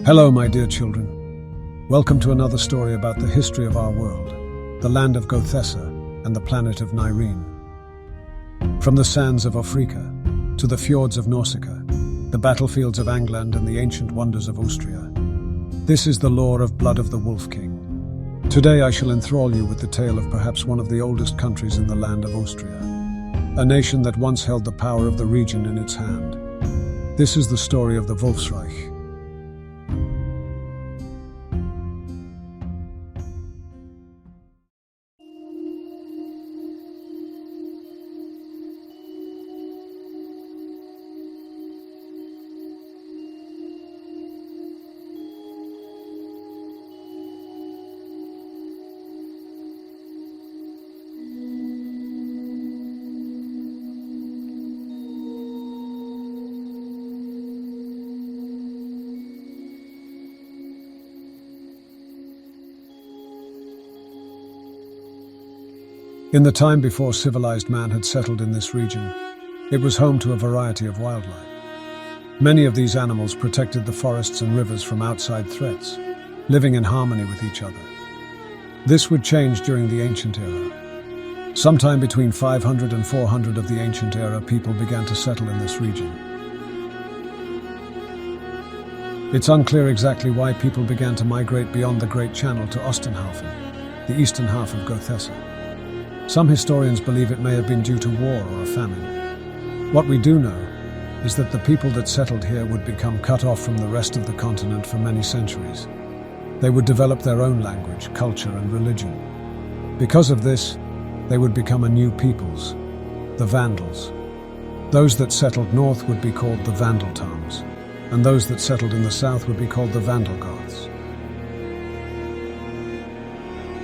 Hello, my dear children. Welcome to another story about the history of our world, the land of Gothessa and the planet of Nyrene. From the sands of Africa to the fjords of Nausicaa, the battlefields of Angland and the ancient wonders of Austria, this is the lore of Blood of the Wolf King. Today I shall enthrall you with the tale of perhaps one of the oldest countries in the land of Austria, a nation that once held the power of the region in its hand. This is the story of the Wolfsreich. In the time before civilized man had settled in this region, it was home to a variety of wildlife. Many of these animals protected the forests and rivers from outside threats, living in harmony with each other. This would change during the Ancient Era. Sometime between 500 and 400 of the Ancient Era, people began to settle in this region. It's unclear exactly why people began to migrate beyond the Great Channel to Ostenhaufen, the eastern half of Gothessa. Some historians believe it may have been due to war or a famine. What we do know is that the people that settled here would become cut off from the rest of the continent for many centuries. They would develop their own language, culture, and religion. Because of this, they would become a new peoples, the Vandals. Those that settled north would be called the Vandaltons, and those that settled in the south would be called the Vandalgoths.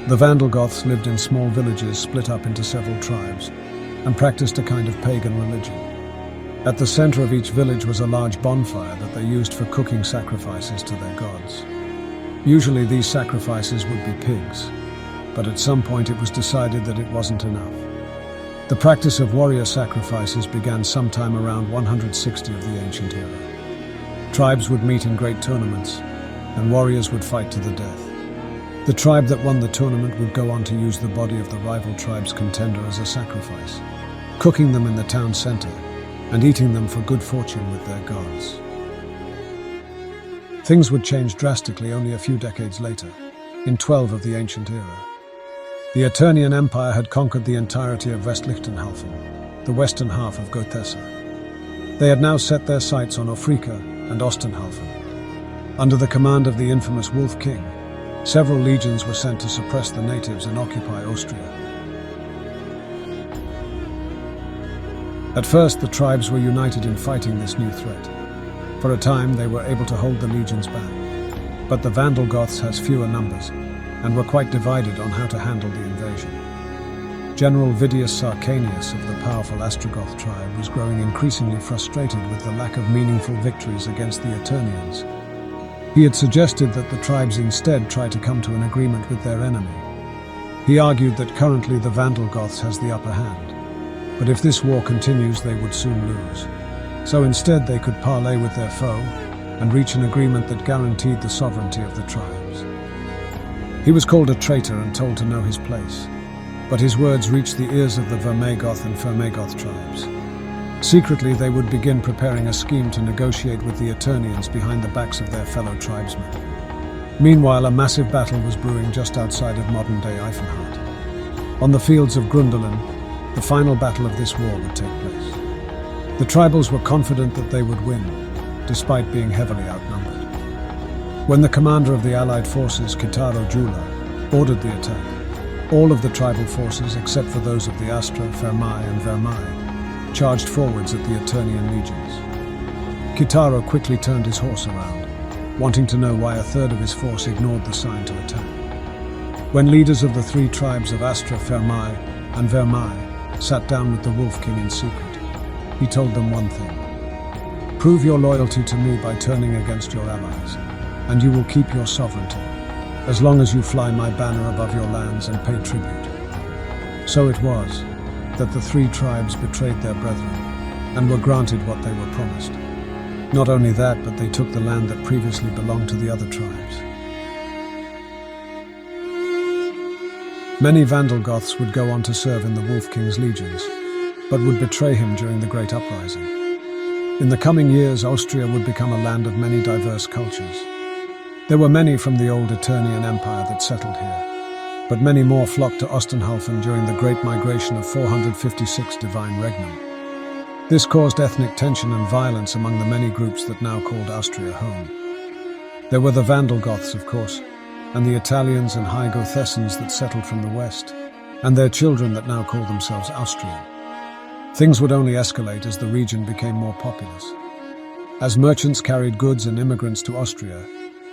The Vandalgoths lived in small villages split up into several tribes and practiced a kind of pagan religion. At the center of each village was a large bonfire that they used for cooking sacrifices to their gods. Usually these sacrifices would be pigs, but at some point it was decided that it wasn't enough. The practice of warrior sacrifices began sometime around 160 of the Ancient Era. Tribes would meet in great tournaments, and warriors would fight to the death. The tribe that won the tournament would go on to use the body of the rival tribe's contender as a sacrifice, cooking them in the town center and eating them for good fortune with their gods. Things would change drastically only a few decades later, in 12 of the Ancient Era. The Eternian Empire had conquered the entirety of West Lichtenhaufen, the western half of Gothessa. They had now set their sights on Africa and Ostenhaufen. Under the command of the infamous Wolf King, several legions were sent to suppress the natives and occupy Austria. At first, the tribes were united in fighting this new threat. For a time, they were able to hold the legions back. But the Vandalgoths has fewer numbers, and were quite divided on how to handle the invasion. General Vidius Sarcanius of the powerful Ostrogoth tribe was growing increasingly frustrated with the lack of meaningful victories against the Eternians. He had suggested that the tribes instead try to come to an agreement with their enemy. He argued that currently the Vandalgoths has the upper hand, but if this war continues they would soon lose. So instead they could parley with their foe and reach an agreement that guaranteed the sovereignty of the tribes. He was called a traitor and told to know his place, but his words reached the ears of the Vermegoth and Fermegoth tribes. Secretly, they would begin preparing a scheme to negotiate with the Eternians behind the backs of their fellow tribesmen. Meanwhile, a massive battle was brewing just outside of modern-day Eifenhardt. On the fields of Grundelen, the final battle of this war would take place. The tribals were confident that they would win, despite being heavily outnumbered. When the commander of the allied forces, Kitaro Jula, ordered the attack, all of the tribal forces, except for those of the Astra, Fermai, and Vermai, charged forwards at the Eternian legions. Kitaro quickly turned his horse around, wanting to know why a third of his force ignored the sign to attack. When leaders of the three tribes of Astra, Fermai, and Vermai sat down with the Wolf King in secret, he told them one thing: "Prove your loyalty to me by turning against your allies, and you will keep your sovereignty, as long as you fly my banner above your lands and pay tribute." So it was that the three tribes betrayed their brethren and were granted what they were promised. Not only that, but they took the land that previously belonged to the other tribes. Many Vandal Goths would go on to serve in the Wolf King's legions, but would betray him during the Great Uprising. In the coming years, Austria would become a land of many diverse cultures. There were many from the old Eternian Empire that settled here, but many more flocked to Ostenhalfen during the Great Migration of 456 Divine Regnum. This caused ethnic tension and violence among the many groups that now called Austria home. There were the Vandal Goths, of course, and the Italians and High Gothessans that settled from the west, and their children that now call themselves Austrian. Things would only escalate as the region became more populous. As merchants carried goods and immigrants to Austria,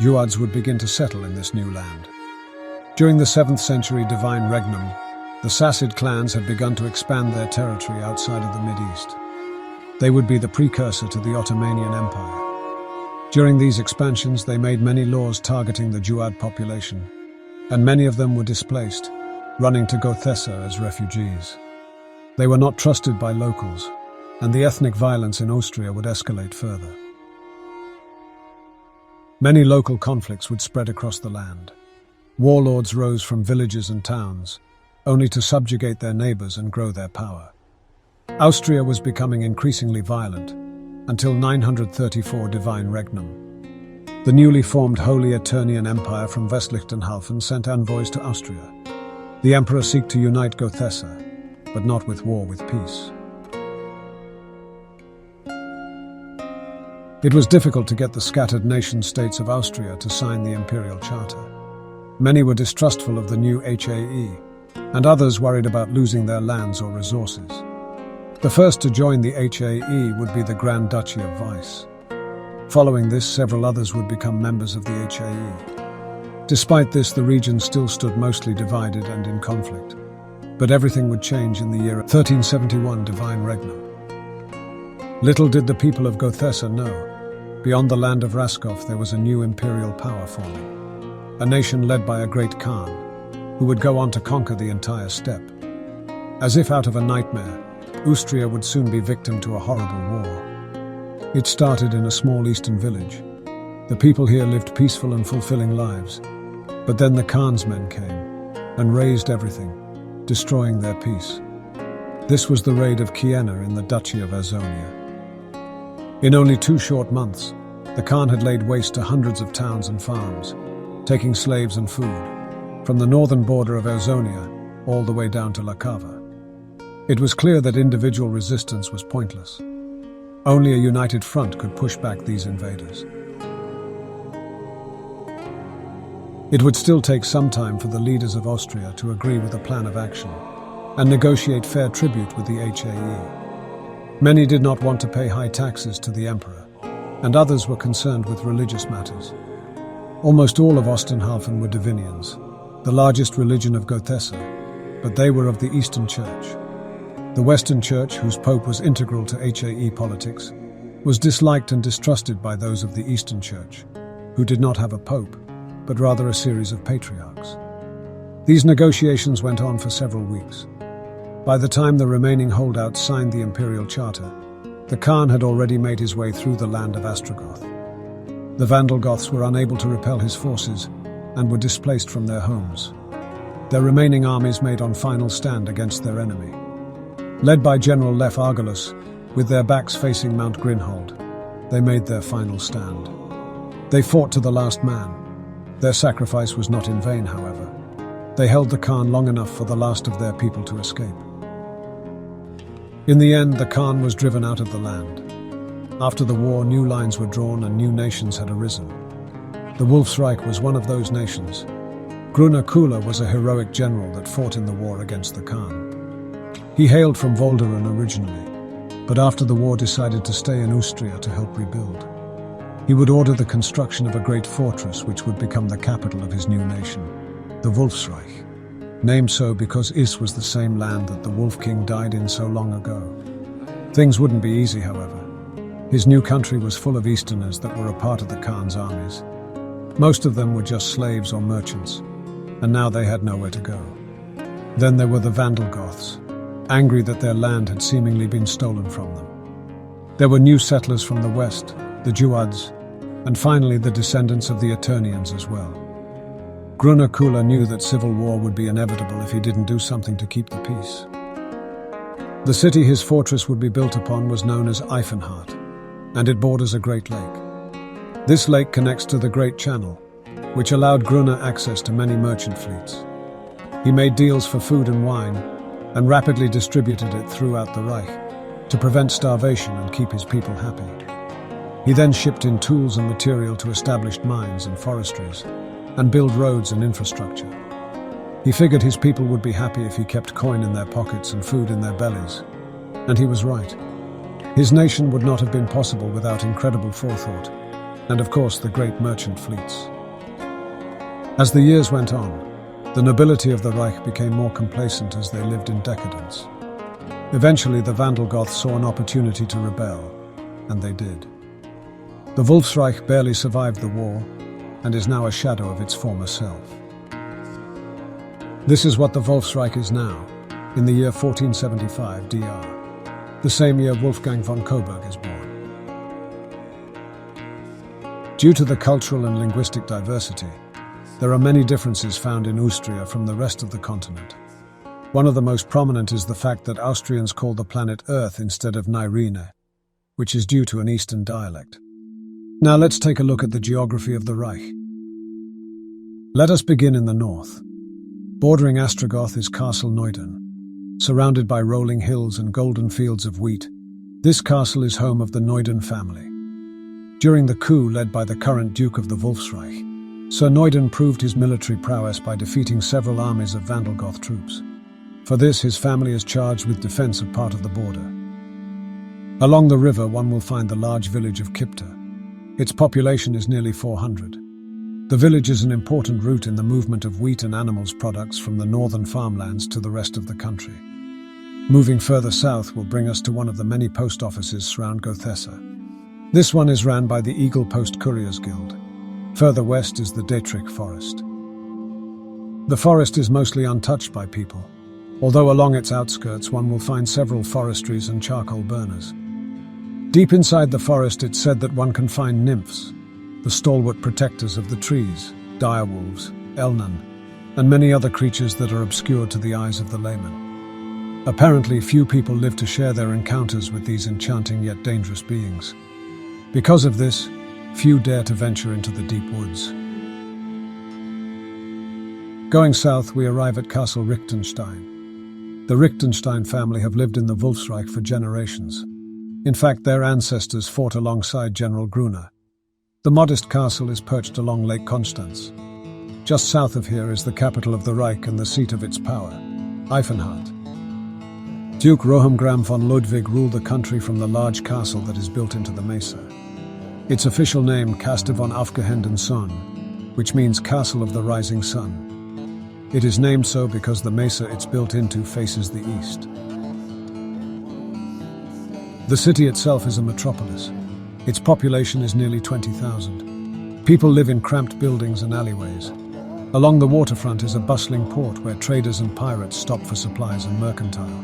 Juads would begin to settle in this new land. During the 7th century Divine Regnum, the Sassid clans had begun to expand their territory outside of the Mid-East. They would be the precursor to the Ottomanian Empire. During these expansions, they made many laws targeting the Juad population, and many of them were displaced, running to Gothessa as refugees. They were not trusted by locals, and the ethnic violence in Austria would escalate further. Many local conflicts would spread across the land. Warlords rose from villages and towns, only to subjugate their neighbors and grow their power. Austria was becoming increasingly violent, until 934 Divine Regnum. The newly formed Holy Eternian Empire from Westlichtenhalfen sent envoys to Austria. The emperor sought to unite Gothessa, but not with war, with peace. It was difficult to get the scattered nation-states of Austria to sign the imperial charter. Many were distrustful of the new HAE, and others worried about losing their lands or resources. The first to join the HAE would be the Grand Duchy of Weiss. Following this, several others would become members of the HAE. Despite this, the region still stood mostly divided and in conflict. But everything would change in the year 1371 Divine Regnum. Little did the people of Gothessa know, beyond the land of Raskov there was a new imperial power forming, a nation led by a great Khan, who would go on to conquer the entire steppe. As if out of a nightmare, Austria would soon be victim to a horrible war. It started in a small eastern village. The people here lived peaceful and fulfilling lives, but then the Khan's men came and razed everything, destroying their peace. This was the raid of Kiena in the Duchy of Azonia. In only 2 short months, the Khan had laid waste to hundreds of towns and farms, taking slaves and food, from the northern border of Azonia all the way down to Lakava. It was clear that individual resistance was pointless. Only a united front could push back these invaders. It would still take some time for the leaders of Austria to agree with a plan of action and negotiate fair tribute with the HAE. Many did not want to pay high taxes to the emperor, and others were concerned with religious matters. Almost all of Ostenhalfen were Divinians, the largest religion of Gothessa, but they were of the Eastern Church. The Western Church, whose pope was integral to HAE politics, was disliked and distrusted by those of the Eastern Church, who did not have a pope, but rather a series of patriarchs. These negotiations went on for several weeks. By the time the remaining holdouts signed the imperial charter, the Khan had already made his way through the land of Ostrogoth. The Vandal Goths were unable to repel his forces and were displaced from their homes. Their remaining armies made on final stand against their enemy. Led by General Lef Argalus, with their backs facing Mount Grinhold, they made their final stand. They fought to the last man. Their sacrifice was not in vain, however. They held the Khan long enough for the last of their people to escape. In the end, the Khan was driven out of the land. After the war, new lines were drawn and new nations had arisen. The Wolfsreich was one of those nations. Grunner Kula was a heroic general that fought in the war against the Khan. He hailed from Volderen originally, but after the war decided to stay in Austria to help rebuild. He would order the construction of a great fortress which would become the capital of his new nation, the Wolfsreich, named so because Is was the same land that the Wolf King died in so long ago. Things wouldn't be easy, however. His new country was full of Easterners that were a part of the Khan's armies. Most of them were just slaves or merchants, and now they had nowhere to go. Then there were the Vandal Goths, angry that their land had seemingly been stolen from them. There were new settlers from the west, the Jewuds, and finally the descendants of the Eternians as well. Grunner Kula knew that civil war would be inevitable if he didn't do something to keep the peace. The city his fortress would be built upon was known as Eifenhart, and it borders a great lake. This lake connects to the Great Channel, which allowed Grunner access to many merchant fleets. He made deals for food and wine, and rapidly distributed it throughout the Reich to prevent starvation and keep his people happy. He then shipped in tools and material to established mines and forestries, and build roads and infrastructure. He figured his people would be happy if he kept coin in their pockets and food in their bellies. And he was right. His nation would not have been possible without incredible forethought, and of course the great merchant fleets. As the years went on, the nobility of the Reich became more complacent as they lived in decadence. Eventually the Vandal Goths saw an opportunity to rebel, and they did. The Wolfsreich barely survived the war, and is now a shadow of its former self. This is what the Wolfsreich is now, in the year 1475 DR, the same year Wolfgang von Coburg is born. Due to the cultural and linguistic diversity, there are many differences found in Austria from the rest of the continent. One of the most prominent is the fact that Austrians call the planet Earth instead of Nyrene, which is due to an Eastern dialect. Now let's take a look at the geography of the Reich. Let us begin in the north. Bordering Ostrogoth is Castle Neuden. Surrounded by rolling hills and golden fields of wheat, this castle is home of the Neuden family. During the coup led by the current Duke of the Wolfsreich, Sir Neuden proved his military prowess by defeating several armies of Vandal Goth troops. For this, his family is charged with defense of part of the border. Along the river, one will find the large village of Kipta. Its population is nearly 400. The village is an important route in the movement of wheat and animals products from the northern farmlands to the rest of the country. Moving further south will bring us to one of the many post offices surround Gothessa. This one is ran by the Eagle Post Couriers Guild. Further west is the Dietrich Forest. The forest is mostly untouched by people, although along its outskirts one will find several forestries and charcoal burners. Deep inside the forest it's said that one can find nymphs, the stalwart protectors of the trees, direwolves, elnan, and many other creatures that are obscured to the eyes of the layman. Apparently few people live to share their encounters with these enchanting yet dangerous beings. Because of this, few dare to venture into the deep woods. Going south, we arrive at Castle Richtenstein. The Richtenstein family have lived in the Wolfsreich for generations. In fact, their ancestors fought alongside General Grunner. The modest castle is perched along Lake Constance. Just south of here is the capital of the Reich and the seat of its power, Eifenhart. Duke Rohamgram von Ludwig ruled the country from the large castle that is built into the mesa. Its official name, Kaste von Aufgehenden Sonne, which means Castle of the Rising Sun. It is named so because the mesa it's built into faces the east. The city itself is a metropolis. Its population is nearly 20,000. People live in cramped buildings and alleyways. Along the waterfront is a bustling port where traders and pirates stop for supplies and mercantile.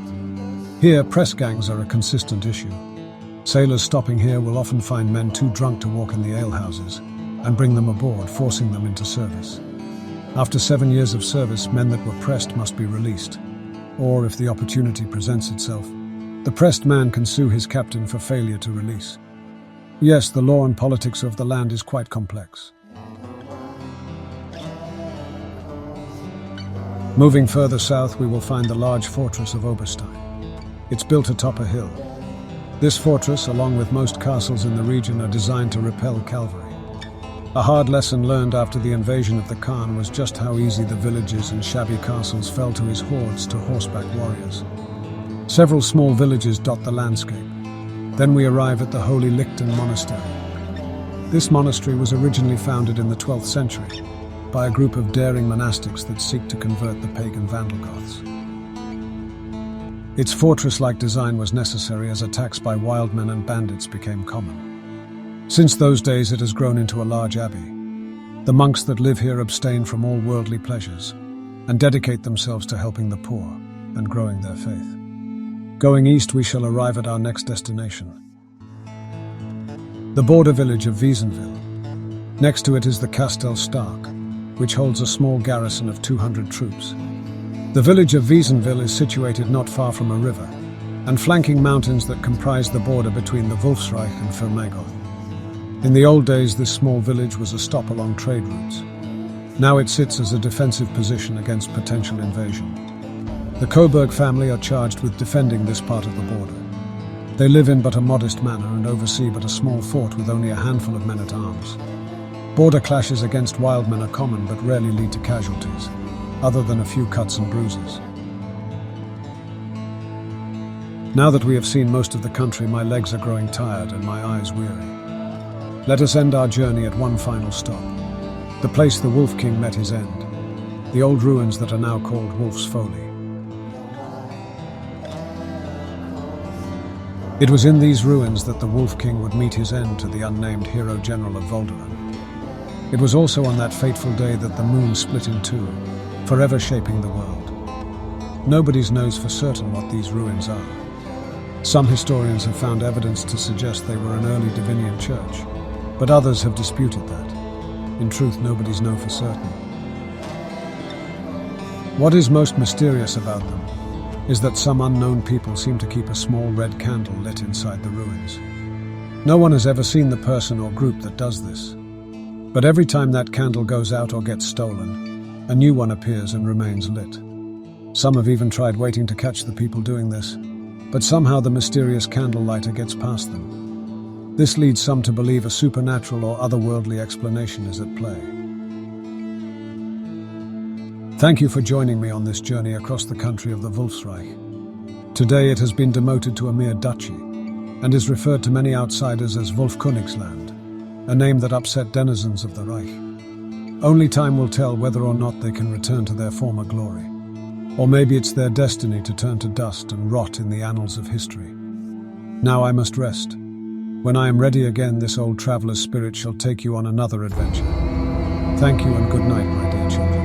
Here, press gangs are a consistent issue. Sailors stopping here will often find men too drunk to walk in the alehouses and bring them aboard, forcing them into service. After 7 years of service, men that were pressed must be released. Or, if the opportunity presents itself, the pressed man can sue his captain for failure to release. Yes, the law and politics of the land is quite complex. Moving further south, we will find the large fortress of Oberstein. It's built atop a hill. This fortress, along with most castles in the region, are designed to repel cavalry. A hard lesson learned after the invasion of the Khan was just how easy the villages and shabby castles fell to his hordes to horseback warriors. Several small villages dot the landscape. Then we arrive at the Holy Lichten Monastery. This monastery was originally founded in the 12th century by a group of daring monastics that seek to convert the pagan Vandal Goths. Its fortress-like design was necessary as attacks by wild men and bandits became common. Since those days it has grown into a large abbey. The monks that live here abstain from all worldly pleasures and dedicate themselves to helping the poor and growing their faith. Going east, we shall arrive at our next destination. the border village of Wiesenville. Next to it is the Castel Stark, which holds a small garrison of 200 troops. The village of Wiesenville is situated not far from a river, and flanking mountains that comprise the border between the Wolfsreich and Vermegel. In the old days, this small village was a stop along trade routes. Now it sits as a defensive position against potential invasion. The Coburg family are charged with defending this part of the border. They live in but a modest manner and oversee but a small fort with only a handful of men-at-arms. Border clashes against wild men are common but rarely lead to casualties, other than a few cuts and bruises. Now that we have seen most of the country, my legs are growing tired and my eyes weary. Let us end our journey at one final stop, the place the Wolf King met his end, the old ruins that are now called Wolf's Folly. It was in these ruins that the Wolf King would meet his end to the unnamed hero general of Volderan. It was also on that fateful day that the moon split in two, forever shaping the world. Nobody knows for certain what these ruins are. Some historians have found evidence to suggest they were an early Divinian church, but others have disputed that. In truth, nobody knows for certain. What is most mysterious about them is that some unknown people seem to keep a small red candle lit inside the ruins. No one has ever seen the person or group that does this. But every time that candle goes out or gets stolen, a new one appears and remains lit. Some have even tried waiting to catch the people doing this, but somehow the mysterious candle lighter gets past them. This leads some to believe a supernatural or otherworldly explanation is at play. Thank you for joining me on this journey across the country of the Wolfsreich. Today it has been demoted to a mere duchy, and is referred to many outsiders as Wolfkönigsland, a name that upset denizens of the Reich. Only time will tell whether or not they can return to their former glory. Or maybe it's their destiny to turn to dust and rot in the annals of history. Now I must rest. When I am ready again, this old traveler's spirit shall take you on another adventure. Thank you and good night, my dear children.